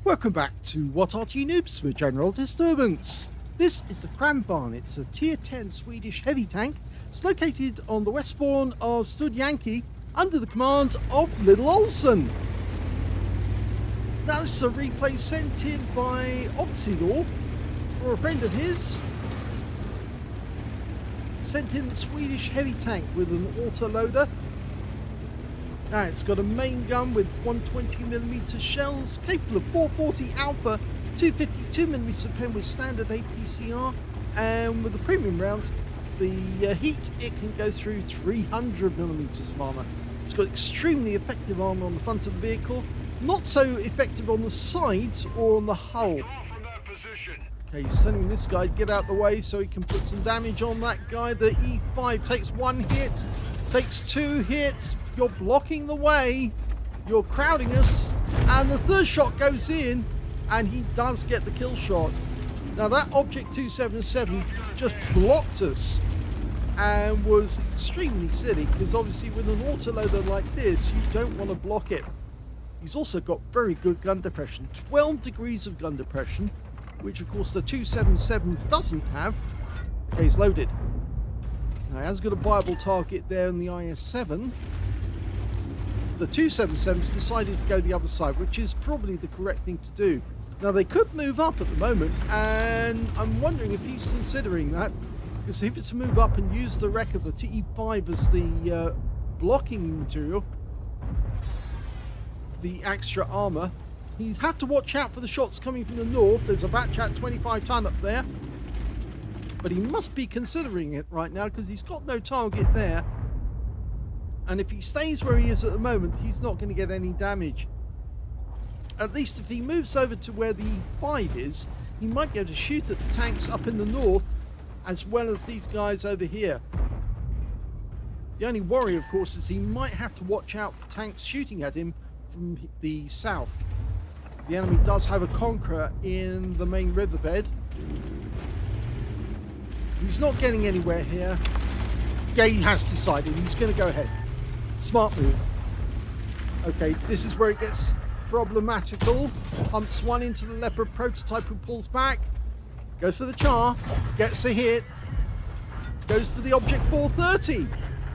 Welcome back to What Arty Noobs for General Disturbance. This is the Kranvagn. It's a tier 10 Swedish heavy tank. It's located on the west spawn of Studzianki under the command of LilOlson. Now this is a replay sent in by Oxydor for a friend of his. Sent in the Swedish heavy tank with an autoloader. Now it's got a main gun with 120mm shells, capable of 440 alpha, 252mm pen with standard APCR, and with the premium rounds, the heat, it can go through 300mm of armour. It's got extremely effective armour on the front of the vehicle, not so effective on the sides or on the hull. Okay, he's sending this guy to get out the way so he can put some damage on that guy. The E5 takes one hit, takes two hits. You're blocking the way, you're crowding us, and the third shot goes in, and he does get the kill shot. Now that Object 277 just blocked us and was extremely silly, because obviously with an autoloader like this, you don't want to block it. He's also got very good gun depression, 12 degrees of gun depression, which of course the 277 doesn't have. Okay, he's loaded. Now he has got a viable target there in the IS-7. The 277's decided to go the other side, which is probably the correct thing to do. Now they could move up at the moment, and I'm wondering if he's considering that, because if it's to move up and use the wreck of the TE5 as the blocking material, the extra armour, he'd have to watch out for the shots coming from the north. There's a Batchat 25 ton up there, but he must be considering it right now because he's got no target there. And if he stays where he is at the moment, he's not going to get any damage. At least if he moves over to where the E5 is, he might be able to shoot at the tanks up in the north, as well as these guys over here. The only worry, of course, is he might have to watch out for tanks shooting at him from the south. The enemy does have a Conqueror in the main riverbed. He's not getting anywhere here. Yeah, he has decided he's going to go ahead. Smart move. Okay, this is where it gets problematical. Pumps one into the Leopard prototype who pulls back. Goes for the char. Gets a hit. Goes for the Object 430.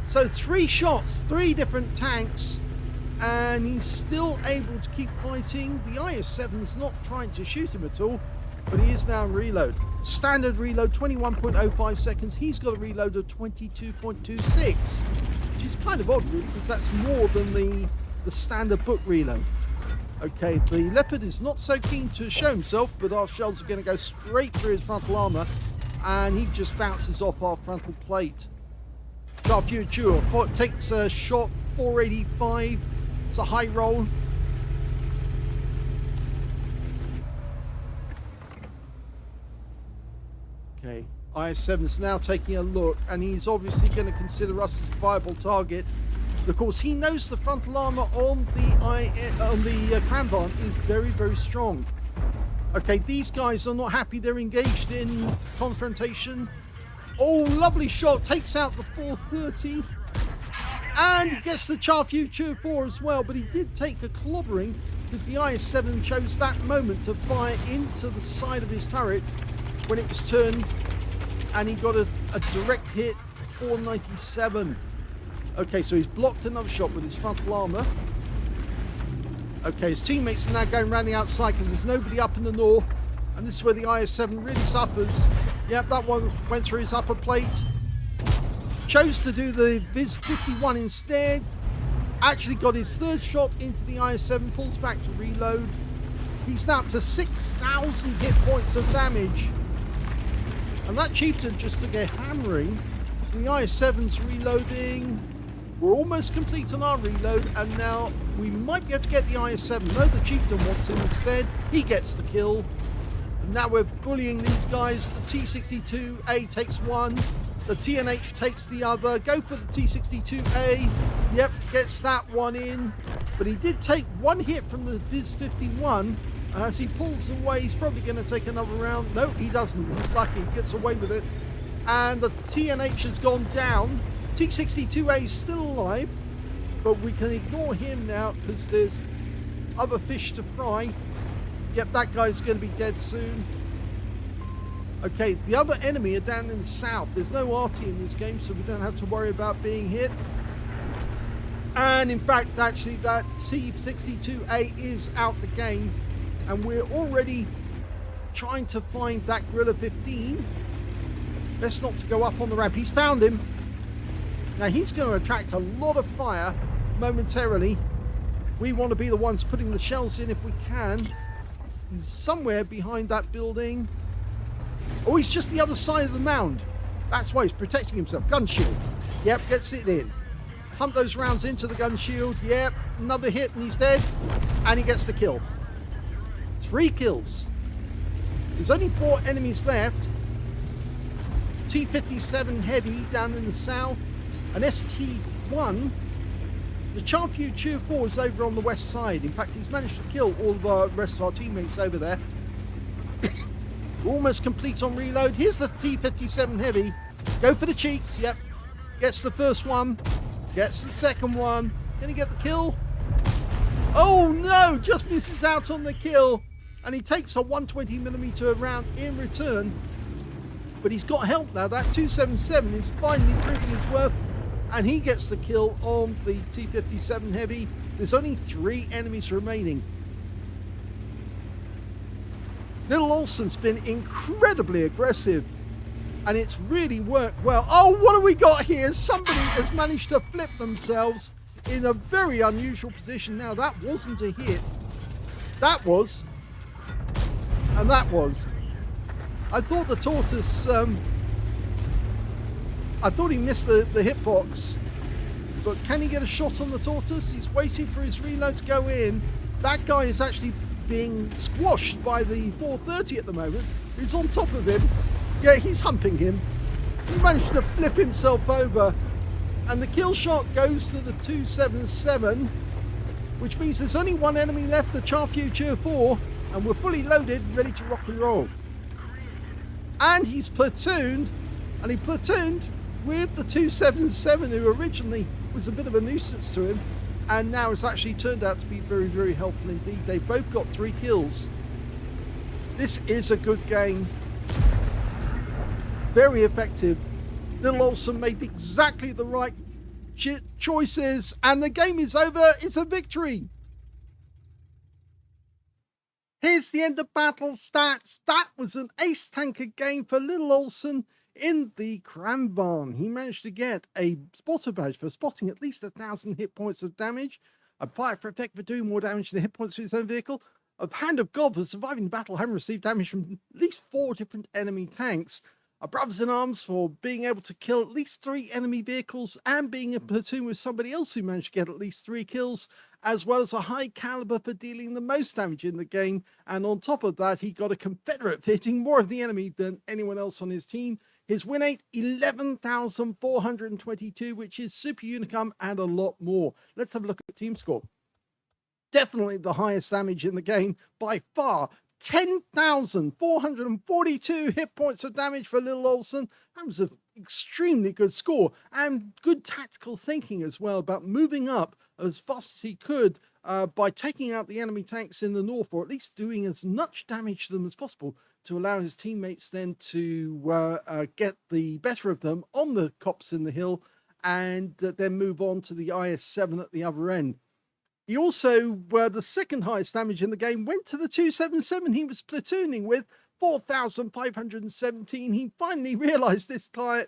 So 3 shots, 3 different tanks. And he's still able to keep fighting. The IS-7's not trying to shoot him at all, but he is now in reload. Standard reload, 21.05 seconds. He's got a reload of 22.26. Which is kind of odd, really, because that's more than the standard book reload. Okay, the Leopard is not so keen to show himself, but our shells are going to go straight through his frontal armour, and he just bounces off our frontal plate. Sharpshooter takes a shot, 485. It's a high roll. Okay. IS-7 is now taking a look, and he's obviously going to consider us as a viable target. Of course, he knows the frontal armor on the Kranvagn is very, very strong. Okay, these guys are not happy. They're engaged in confrontation. Oh, lovely shot. Takes out the 430. And he gets the Sharpshooter 4 as well, but he did take a clobbering because the IS-7 chose that moment to fire into the side of his turret when it was turned. And he got a direct hit, 497. Okay, so he's blocked another shot with his frontal armour. Okay, his teammates are now going around the outside because there's nobody up in the north. And this is where the IS-7 really suffers. Yep, that one went through his upper plate. Chose to do the Viz 51 instead. Actually got his third shot into the IS-7, pulls back to reload. He's now up to 6,000 hit points of damage. And that Chieftain just took a hammering. So the IS-7's reloading. We're almost complete on our reload, and now we might be able to get the IS-7. No, the Chieftain wants him instead. He gets the kill. And now we're bullying these guys. The T-62A takes one. The TNH takes the other. Go for the T-62A. Yep, gets that one in. But he did take one hit from the Viz 51. As he pulls away, he's probably going to take another round. No, he doesn't. He's lucky. He gets away with it. And the TNH has gone down. T-62A is still alive, but we can ignore him now because there's other fish to fry. Yep, that guy's going to be dead soon. Okay, the other enemy are down in the south. There's no Arty in this game, so we don't have to worry about being hit. And in fact, actually, that T62A is out the game. And we're already trying to find that Gorilla 15. Best not to go up on the ramp. He's found him. Now, he's going to attract a lot of fire momentarily. We want to be the ones putting the shells in if we can. He's somewhere behind that building. Oh, he's just the other side of the mound. That's why he's protecting himself. Gun shield. Yep, gets it in. Hunt those rounds into the gun shield. Yep, another hit and he's dead. And he gets the kill. 3 kills. There's only 4 enemies left. T57 Heavy down in the south. An ST1. The Champion Chew 4 is over on the west side. In fact, he's managed to kill all of the rest of our teammates over there. We're almost complete on reload. Here's the T57 Heavy. Go for the cheeks. Yep. Gets the first one. Gets the second one. Can he get the kill? Oh no! Just misses out on the kill. And he takes a 120mm round in return. But he's got help now. That 277 is finally proving his worth. And he gets the kill on the T57 Heavy. There's only 3 enemies remaining. LilOlson's been incredibly aggressive. And it's really worked well. Oh, what have we got here? Somebody has managed to flip themselves in a very unusual position. Now, that wasn't a hit. That was. And that was. I thought the tortoise... I thought he missed the hitbox. But can he get a shot on the tortoise? He's waiting for his reload to go in. That guy is actually being squashed by the 430 at the moment. He's on top of him. Yeah, he's humping him. He managed to flip himself over. And the kill shot goes to the 277, which means there's only 1 enemy left, the Charfuture 4, and we're fully loaded, ready to rock and roll. And he's platooned, and he platooned with the 277, who originally was a bit of a nuisance to him, and now it's actually turned out to be very, very helpful indeed. They both got 3 kills. This is a good game. Very effective. LilOlson made exactly the right choices, and the game is over. It's a victory. Here's the end of battle stats. That was an ace tanker game for LilOlson in the Kranvagn. He managed to get a spotter badge for spotting at least 1,000 hit points of damage, a fire for effect for doing more damage than hit points to his own vehicle, a hand of God for surviving the battle, having received damage from at least 4 different enemy tanks, a Brothers in Arms for being able to kill at least 3 enemy vehicles and being in platoon with somebody else who managed to get at least 3 kills, as well as a high caliber for dealing the most damage in the game. And on top of that, he got a Confederate hitting more of the enemy than anyone else on his team. His win rate, 11,422, which is super unicum and a lot more. Let's have a look at team score. Definitely the highest damage in the game by far. 10,442 hit points of damage for LilOlson. That was an extremely good score, and good tactical thinking as well about moving up as fast as he could by taking out the enemy tanks in the north, or at least doing as much damage to them as possible to allow his teammates then to get the better of them on the cops in the hill, and then move on to the IS-7 at the other end. He also, the second highest damage in the game, went to the 277 he was platooning with, 4,517. He finally realized this player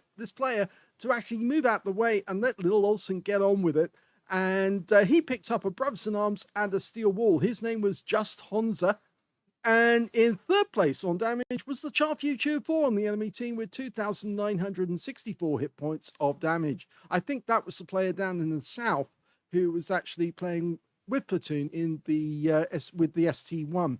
to actually move out the way and let LilOlson get on with it. And he picked up a Brothers in Arms and a steel wall. His name was Just Honza. And in third place on damage was the Charfuture 4 on the enemy team with 2,964 hit points of damage. I think that was the player down in the south who was actually playing with platoon in the with the ST1.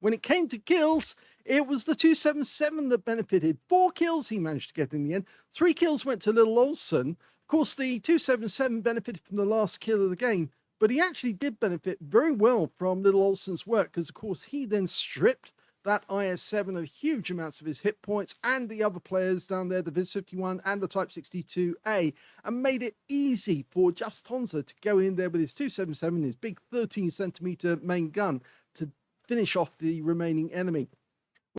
When it came to kills, it was the 277 that benefited. 4 kills he managed to get in the end. 3 kills went to LilOlson. Of course, the 277 benefited from the last kill of the game, but he actually did benefit very well from LilOlson's work, because of course he then stripped that IS-7 of huge amounts of his hit points and the other players down there, the Viz-51 and the Type 62A, and made it easy for Just Honza to go in there with his 277, his big 13cm main gun, to finish off the remaining enemy.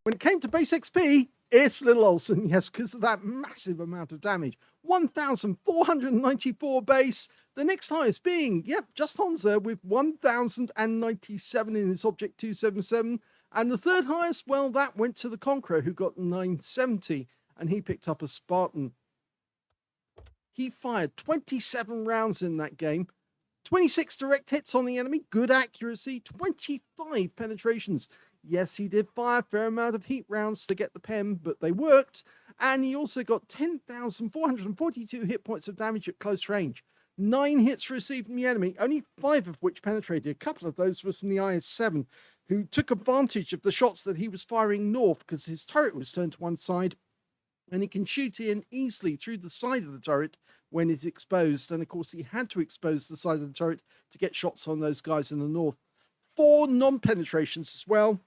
When it came to base XP, it's LilOlson, yes, because of that massive amount of damage. 1,494 base. The next highest being, just Honza with 1,097 in his Object 277. And the third highest, well, that went to the Conqueror, who got 970, and he picked up a Spartan. He fired 27 rounds in that game. 26 direct hits on the enemy, good accuracy, 25 penetrations. Yes, he did fire a fair amount of heat rounds to get the pen, but they worked. And he also got 10,442 hit points of damage at close range. 9 hits received from the enemy, only 5 of which penetrated. A couple of those was from the IS-7, who took advantage of the shots that he was firing north because his turret was turned to one side. And he can shoot in easily through the side of the turret when it's exposed. And of course, he had to expose the side of the turret to get shots on those guys in the north. 4 non-penetrations as well.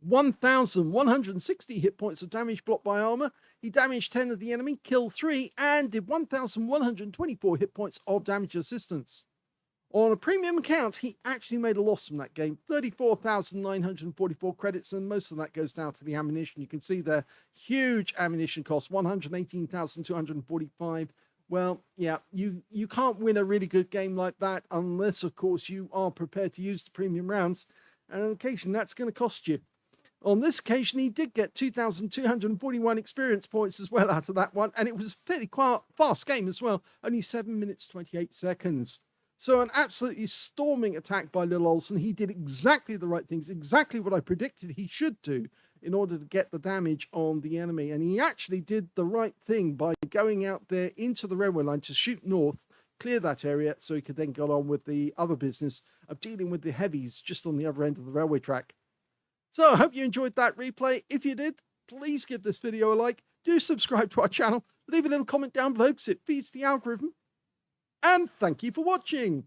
1,160 hit points of damage blocked by armor. He damaged 10 of the enemy, killed 3, and did 1,124 hit points of damage assistance. On a premium account, he actually made a loss from that game, 34,944 credits, and most of that goes down to the ammunition. You can see there, huge ammunition cost, 118,245. Well, yeah, you can't win a really good game like that unless, of course, you are prepared to use the premium rounds, and on occasion, that's going to cost you. On this occasion, he did get 2,241 experience points as well out of that one, and it was a fairly fast game as well, only 7 minutes, 28 seconds. So an absolutely storming attack by LilOlson. He did exactly the right things, exactly what I predicted he should do in order to get the damage on the enemy. And he actually did the right thing by going out there into the railway line to shoot north, clear that area, so he could then go on with the other business of dealing with the heavies just on the other end of the railway track. So I hope you enjoyed that replay. If you did, please give this video a like. Do subscribe to our channel. Leave a little comment down below because it feeds the algorithm. And thank you for watching.